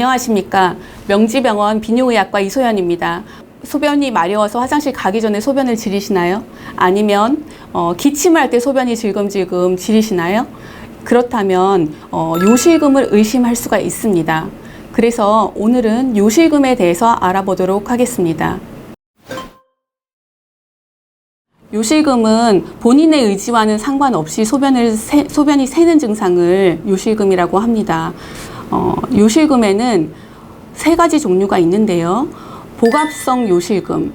안녕하십니까. 명지병원 비뇨의학과 이소연입니다. 소변이 마려워서 화장실 가기 전에 소변을 지리시나요? 아니면 기침을 할 때 소변이 질금질금 지리시나요? 그렇다면 요실금을 의심할 수가 있습니다. 그래서 오늘은 요실금에 대해서 알아보도록 하겠습니다. 요실금은 본인의 의지와는 상관없이 소변이 새는 증상을 요실금이라고 합니다. 요실금에는 세 가지 종류가 있는데요. 복압성 요실금,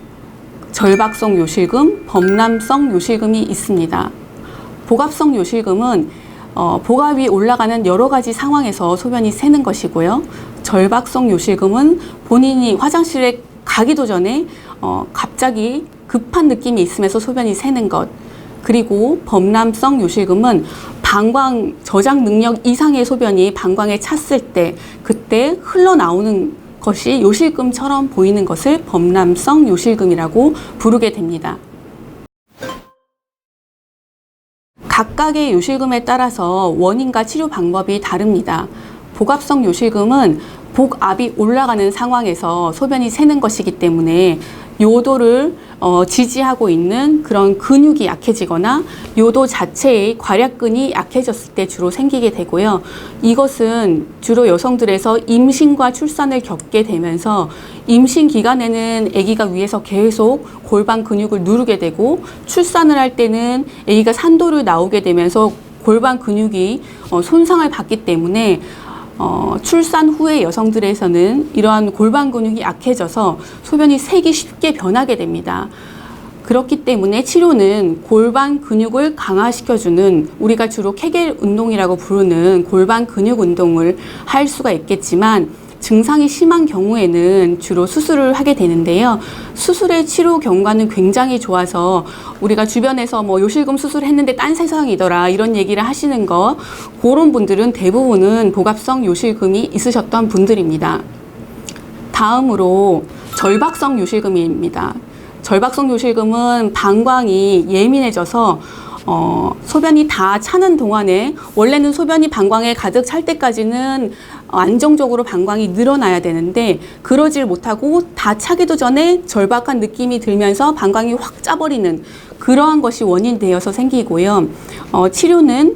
절박성 요실금, 범람성 요실금이 있습니다. 복압성 요실금은 복압이 올라가는 여러 가지 상황에서 소변이 새는 것이고요. 절박성 요실금은 본인이 화장실에 가기도 전에 갑자기 급한 느낌이 있으면서 소변이 새는 것. 그리고 범람성 요실금은 방광 저장 능력 이상의 소변이 방광에 찼을 때 그때 흘러나오는 것이 요실금처럼 보이는 것을 범람성 요실금이라고 부르게 됩니다. 각각의 요실금에 따라서 원인과 치료 방법이 다릅니다. 복압성 요실금은 복압이 올라가는 상황에서 소변이 새는 것이기 때문에 요도를 지지하고 있는 그런 근육이 약해지거나 요도 자체의 괄약근이 약해졌을 때 주로 생기게 되고요. 이것은 주로 여성들에서 임신과 출산을 겪게 되면서 임신 기간에는 아기가 위에서 계속 골반 근육을 누르게 되고 출산을 할 때는 아기가 산도를 나오게 되면서 골반 근육이 손상을 받기 때문에 출산 후에 여성들에서는 이러한 골반 근육이 약해져서 소변이 새기 쉽게 변하게 됩니다. 그렇기 때문에 치료는 골반 근육을 강화시켜주는 우리가 주로 케겔 운동이라고 부르는 골반 근육 운동을 할 수가 있겠지만 증상이 심한 경우에는 주로 수술을 하게 되는데요. 수술의 치료 경과는 굉장히 좋아서 우리가 주변에서 요실금 수술했는데 딴 세상이더라 이런 얘기를 하시는 거 그런 분들은 대부분은 복압성 요실금이 있으셨던 분들입니다. 다음으로 절박성 요실금입니다. 절박성 요실금은 방광이 예민해져서 소변이 다 차는 동안에 원래는 소변이 방광에 가득 찰 때까지는 안정적으로 방광이 늘어나야 되는데 그러질 못하고 다 차기도 전에 절박한 느낌이 들면서 방광이 확 짜버리는 그러한 것이 원인이 되어서 생기고요. 치료는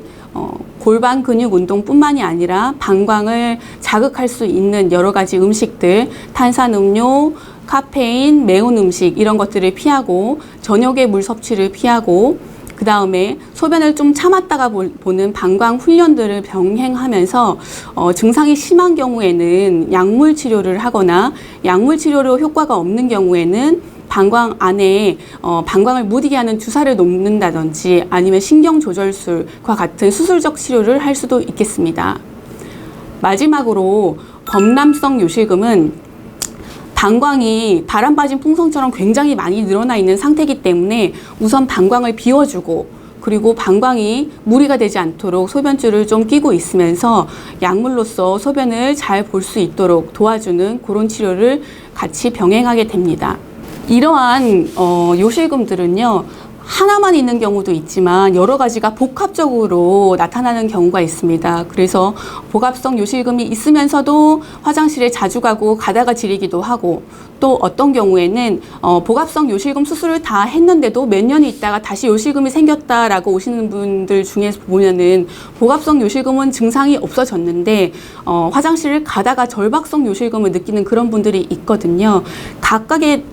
골반 근육 운동뿐만이 아니라 방광을 자극할 수 있는 여러 가지 음식들, 탄산음료, 카페인, 매운 음식 이런 것들을 피하고 저녁에 물 섭취를 피하고 그 다음에 소변을 좀 참았다가 보는 방광 훈련들을 병행하면서 증상이 심한 경우에는 약물 치료를 하거나 약물 치료로 효과가 없는 경우에는 방광 안에 방광을 무디게 하는 주사를 놓는다든지 아니면 신경조절술과 같은 수술적 치료를 할 수도 있겠습니다. 마지막으로 범람성 요실금은 방광이 바람 빠진 풍선처럼 굉장히 많이 늘어나 있는 상태이기 때문에 우선 방광을 비워주고 그리고 방광이 무리가 되지 않도록 소변줄을 좀 끼고 있으면서 약물로서 소변을 잘 볼 수 있도록 도와주는 그런 치료를 같이 병행하게 됩니다. 이러한 요실금들은요. 하나만 있는 경우도 있지만 여러 가지가 복합적으로 나타나는 경우가 있습니다. 그래서 복압성 요실금이 있으면서도 화장실에 자주 가다가 지리기도 하고 또 어떤 경우에는 복압성 요실금 수술을 다 했는데도 몇 년이 있다가 다시 요실금이 생겼다라고 오시는 분들 중에 보면은 복압성 요실금은 증상이 없어졌는데 화장실을 가다가 절박성 요실금을 느끼는 그런 분들이 있거든요. 각각의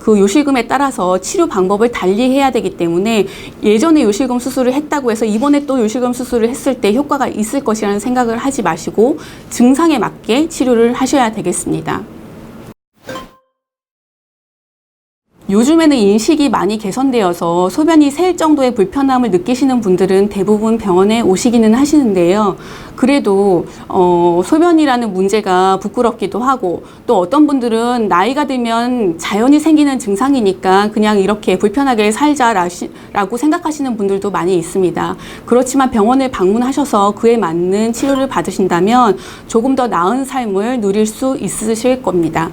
그 요실금에 따라서 치료 방법을 달리 해야 되기 때문에 예전에 요실금 수술을 했다고 해서 이번에 또 요실금 수술을 했을 때 효과가 있을 것이라는 생각을 하지 마시고 증상에 맞게 치료를 하셔야 되겠습니다. 요즘에는 인식이 많이 개선되어서 소변이 셀 정도의 불편함을 느끼시는 분들은 대부분 병원에 오시기는 하시는데요. 그래도 소변이라는 문제가 부끄럽기도 하고 또 어떤 분들은 나이가 들면 자연히 생기는 증상이니까 그냥 이렇게 불편하게 살자라고 생각하시는 분들도 많이 있습니다. 그렇지만 병원을 방문하셔서 그에 맞는 치료를 받으신다면 조금 더 나은 삶을 누릴 수 있으실 겁니다.